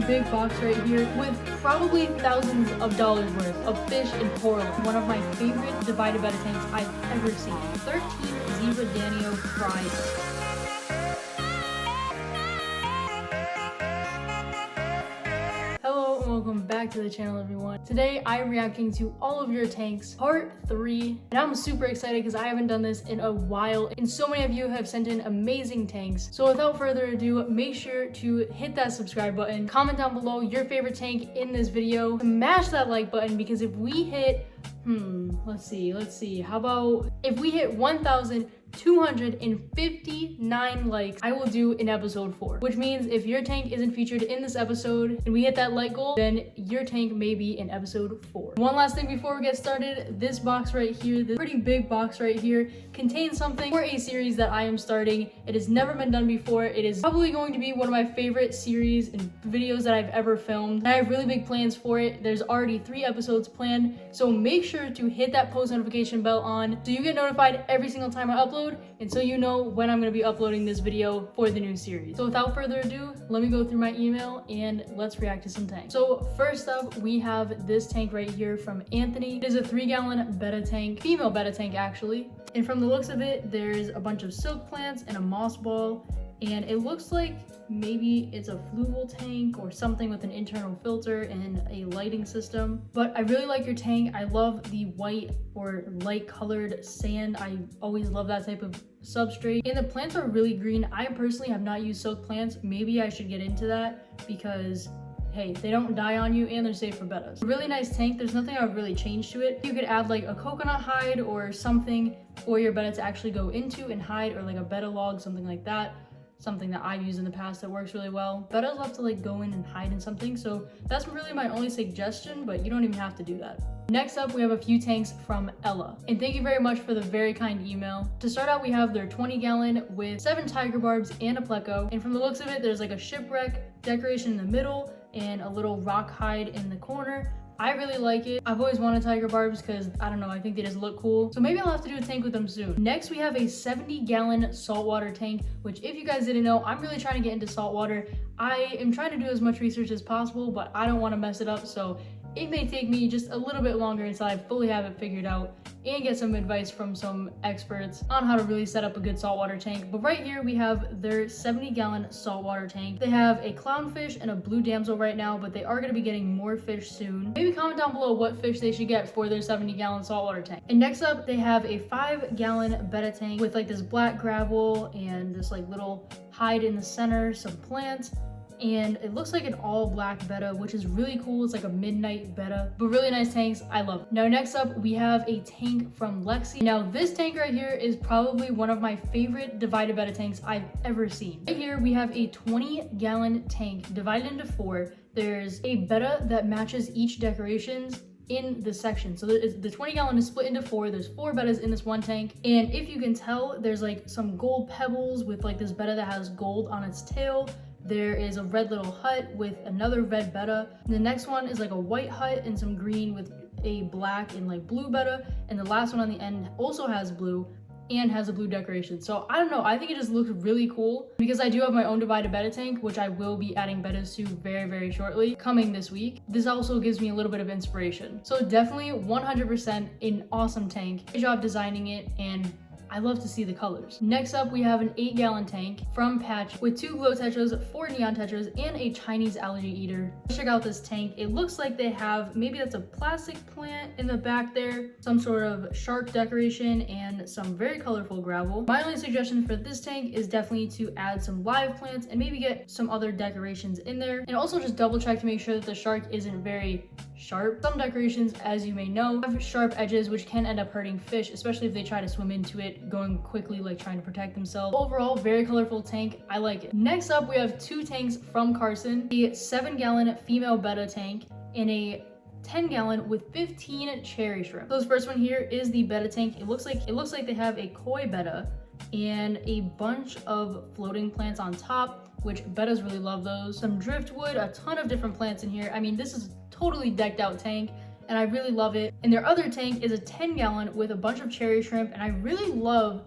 big box right here with probably thousands of dollars worth of fish and coral. One of my favorite divided betta tanks I've ever seen. 13 zebra danio fries. Hello and welcome back to the channel, everyone. Today I'm reacting to all of your tanks part 3, and I'm super excited because I haven't done this in a while and so many of you have sent in amazing tanks. So without further ado, make sure to hit that subscribe button, comment down below your favorite tank in this video, smash that like button because if we hit let's see, how about if we hit 1,259 likes, I will do an episode 4, which means if your tank isn't featured in this episode and we hit that like goal, then your tank may be in episode 4. One last thing before we get started, this box right here, this pretty big box right here, contains something for a series that I am starting. It has never been done before. It is probably going to be one of my favorite series and videos that I've ever filmed. And I have really big plans for it. There's already 3 episodes planned, so make sure to hit that post notification bell on so you get notified every single time I upload and so you know when I'm going to be uploading this video for the new series. So without further ado, let me go through my email and let's react to some tanks. So first up, we have this tank right here from Anthony. It is a 3-gallon betta tank, female betta tank actually. And from the looks of it, there's a bunch of silk plants and a moss ball. And it looks like maybe it's a fluval tank or something with an internal filter and a lighting system. But I really like your tank. I love the white or light colored sand. I always love that type of substrate. And the plants are really green. I personally have not used silk plants. Maybe I should get into that because hey, they don't die on you and they're safe for bettas. Really nice tank. There's nothing I would really change to it. You could add like a coconut hide or something for your betta to actually go into and hide, or like a betta log, something like that. Something that I've used in the past that works really well. Bettas love to like go in and hide in something, so that's really my only suggestion, but you don't even have to do that. Next up, we have a few tanks from Ella, and thank you very much for the very kind email. To start out, we have their 20-gallon with 7 tiger barbs and a pleco, and from the looks of it, there's like a shipwreck decoration in the middle and a little rock hide in the corner. I really like it. I've always wanted tiger barbs because, I don't know, I think they just look cool. So maybe I'll have to do a tank with them soon. Next, we have a 70-gallon saltwater tank, which if you guys didn't know, I'm really trying to get into saltwater. I am trying to do as much research as possible, but I don't want to mess it up. So it may take me just a little bit longer until I fully have it figured out and get some advice from some experts on how to really set up a good saltwater tank. But right here we have their 70-gallon saltwater tank. They have a clownfish and a blue damsel right now, but they are going to be getting more fish soon. Maybe comment down below what fish they should get for their 70-gallon saltwater tank. And next up, they have a 5-gallon betta tank with like this black gravel and this like little hide in the center, some plants. And it looks like an all black betta, which is really cool. It's like a midnight betta, but really nice tanks. I love it. Now next up, we have a tank from Lexi. Now this tank right here is probably one of my favorite divided betta tanks I've ever seen. Right here we have a 20-gallon tank divided into 4. There's a betta that matches each decorations in the section. So the 20-gallon is split into 4. There's 4 bettas in this one tank, and if you can tell, there's like some gold pebbles with like this betta that has gold on its tail. There is a red little hut with another red betta. The next one is like a white hut and some green with a black and like blue betta. And the last one on the end also has blue and has a blue decoration. So I don't know, I think it just looks really cool because I do have my own divided betta tank, which I will be adding bettas to very, very shortly, coming this week. This also gives me a little bit of inspiration. So definitely 100% an awesome tank. Good job designing it, and I love to see the colors. Next up, we have an 8-gallon tank from Patch with 2 glow tetras, 4 neon tetras, and a Chinese algae eater. Check out this tank. It looks like they have, maybe that's a plastic plant in the back there, some sort of shark decoration, and some very colorful gravel. My only suggestion for this tank is definitely to add some live plants and maybe get some other decorations in there. And also just double check to make sure that the shark isn't very sharp. Some decorations, as you may know, have sharp edges, which can end up hurting fish, especially if they try to swim into it going quickly, like trying to protect themselves. Overall, very colorful tank. I like it. Next up, we have 2 tanks from Carson, a 7-gallon female betta tank and a 10-gallon with 15 cherry shrimp. So this first one here is the betta tank. It looks like they have a koi betta and a bunch of floating plants on top, which bettas really love those. Some driftwood, a ton of different plants in here. I mean, this is totally decked out tank and I really love it. And their other tank is a 10-gallon with a bunch of cherry shrimp, and I really love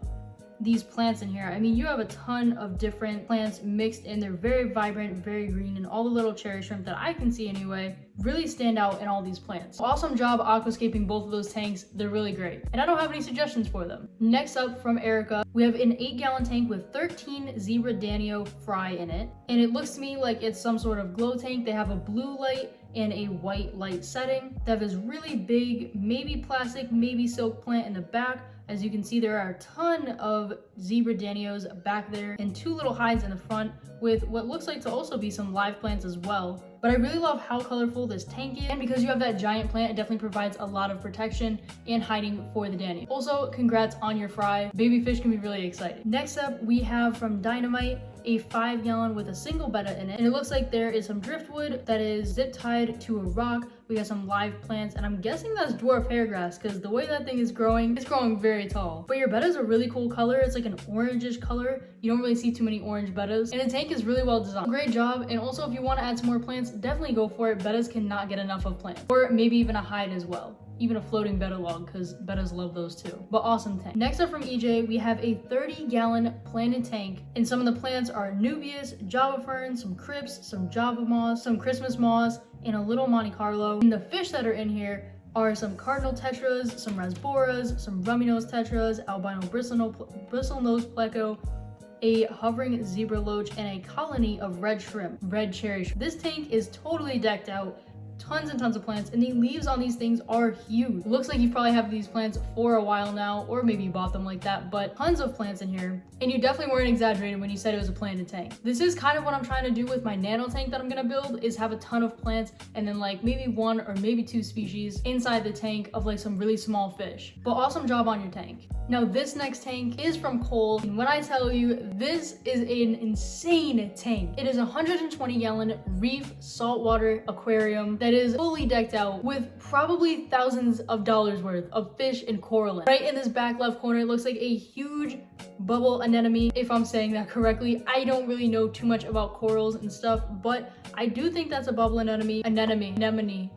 these plants in here. I mean, you have a ton of different plants mixed in. They're very vibrant, very green, and all the little cherry shrimp that I can see anyway really stand out in all these plants. Awesome job aquascaping both of those tanks. They're really great. And I don't have any suggestions for them. Next up from Erika, we have an 8-gallon tank with 13 zebra danio fry in it. And it looks to me like it's some sort of glow tank. They have a blue light and a white light setting. They have this really big, maybe plastic, maybe silk plant in the back. As you can see, there are a ton of zebra danios back there and 2 little hides in the front with what looks like to also be some live plants as well. But I really love how colorful this tank is, and because you have that giant plant, it definitely provides a lot of protection and hiding for the danio. Also, congrats on your fry. Baby fish can be really excited. Next up, we have from Dynamite a 5-gallon with a single betta in it, and it looks like there is some driftwood that is zip tied to a rock. We got some live plants, and I'm guessing that's dwarf hair grass because the way that thing is growing, it's growing very tall. But your betta is a really cool color. It's like an orangish color. You don't really see too many orange bettas, and the tank is really well designed. Great job. And also, if you want to add some more plants, definitely go for it. Bettas cannot get enough of plants, or maybe even a hide as well. Even a floating betta log, because bettas love those too. But awesome tank. Next up from EJ, we have a 30-gallon planted tank, and some of the plants are Nubius, Java fern, some crypts, some Java moss, some Christmas moss, and a little Monte Carlo. And the fish that are in here are some cardinal tetras, some rasboras, some rummy nose tetras, albino bristlenose pleco, a hovering zebra loach, and a colony of red shrimp, red cherry shrimp. This tank is totally decked out. Tons and tons of plants, and the leaves on these things are huge. Looks like you probably have these plants for a while now, or maybe you bought them like that, but tons of plants in here. And you definitely weren't exaggerating when you said it was a planted tank. This is kind of what I'm trying to do with my nano tank that I'm gonna build, is have a ton of plants and then like maybe 1 or maybe 2 species inside the tank of like some really small fish. But awesome job on your tank. Now this next tank is from Cole, and when I tell you, this is an insane tank. It is a 120-gallon reef saltwater aquarium that is fully decked out with probably thousands of dollars worth of fish and coral. Right in this back left corner, it looks like a huge bubble anemone, if I'm saying that correctly. I don't really know too much about corals and stuff, but I do think that's a bubble anemone. Anemone.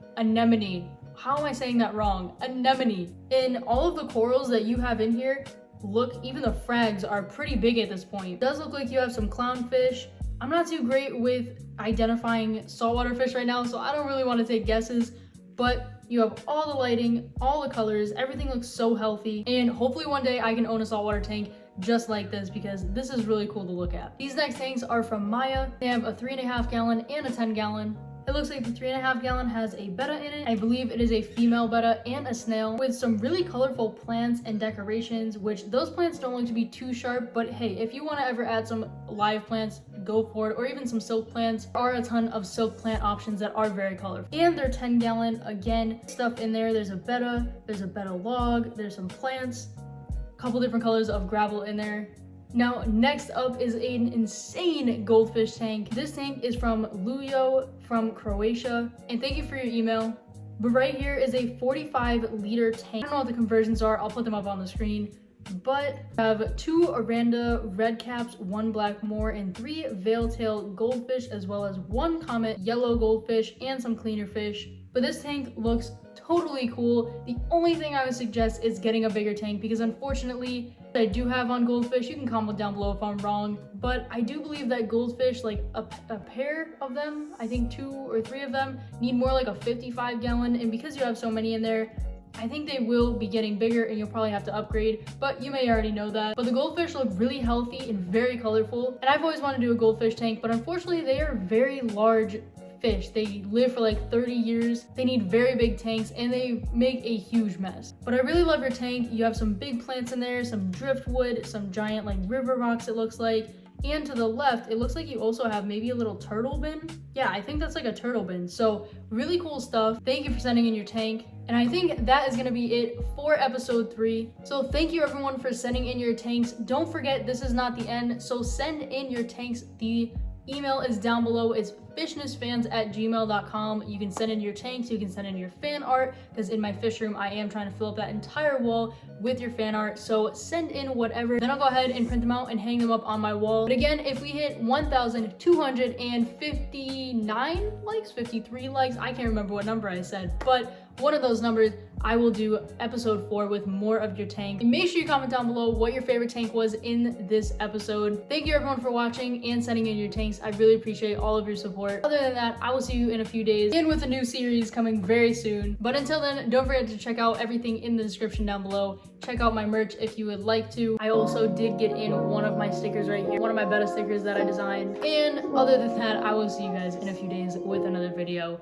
How am I saying that wrong? Anemone. And all of the corals that you have in here, look, even the frags are pretty big at this point. It does look like you have some clownfish. I'm not too great with identifying saltwater fish right now, so I don't really want to take guesses, but you have all the lighting, all the colors, everything looks so healthy, and hopefully one day I can own a saltwater tank just like this because this is really cool to look at. These next tanks are from Maya. They have a 3.5-gallon and a 10-gallon. It looks like the 3.5-gallon has a betta in it. I believe it is a female betta and a snail with some really colorful plants and decorations, which those plants don't look to be too sharp, but hey, if you want to ever add some live plants, go for it, or even some silk plants. There are a ton of silk plant options that are very colorful. And they're 10-gallon, again, stuff in there. There's a betta log, there's some plants, a couple different colors of gravel in there. Now, next up is an insane goldfish tank. This tank is from Lujo from Croatia, and thank you for your email. But right here is a 45-liter tank. I don't know what the conversions are. I'll put them up on the screen. But I have 2 Aranda red caps, 1 black moor, and 3 veil-tailed goldfish, as well as 1 comet yellow goldfish and some cleaner fish. But this tank looks totally cool. The only thing I would suggest is getting a bigger tank because unfortunately, I do have on goldfish. You can comment down below if I'm wrong, but I do believe that goldfish, like a pair of them, I think 2 or 3 of them, need more like a 55-gallon, and because you have so many in there, I think they will be getting bigger and you'll probably have to upgrade, but you may already know that. But the goldfish look really healthy and very colorful, and I've always wanted to do a goldfish tank, but unfortunately they are very large fish. They live for like 30 years. They need very big tanks and they make a huge mess. But I really love your tank. You have some big plants in there, some driftwood, some giant like river rocks it looks like. And to the left, it looks like you also have maybe a little turtle bin. Yeah, I think that's like a turtle bin. So really cool stuff. Thank you for sending in your tank. And I think that is gonna be it for episode 3. So thank you everyone for sending in your tanks. Don't forget, this is not the end. So send in your tanks. The email is down below. It's fishnessfans@gmail.com. You can send in your tanks, you can send in your fan art, because in my fish room I am trying to fill up that entire wall with your fan art. So send in whatever, then I'll go ahead and print them out and hang them up on my wall. But again, if we hit 1,259 likes, 53 likes, I can't remember what number I said, but one of those numbers, I will do episode 4 with more of your tank. And make sure you comment down below what your favorite tank was in this episode. Thank you everyone for watching and sending in your tanks. I really appreciate all of your support. Other than that, I will see you in a few days and with a new series coming very soon. But until then, don't forget to check out everything in the description down below. Check out my merch if you would like to. I also did get in one of my stickers right here, one of my beta stickers that I designed. And other than that, I will see you guys in a few days with another video.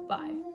Bye.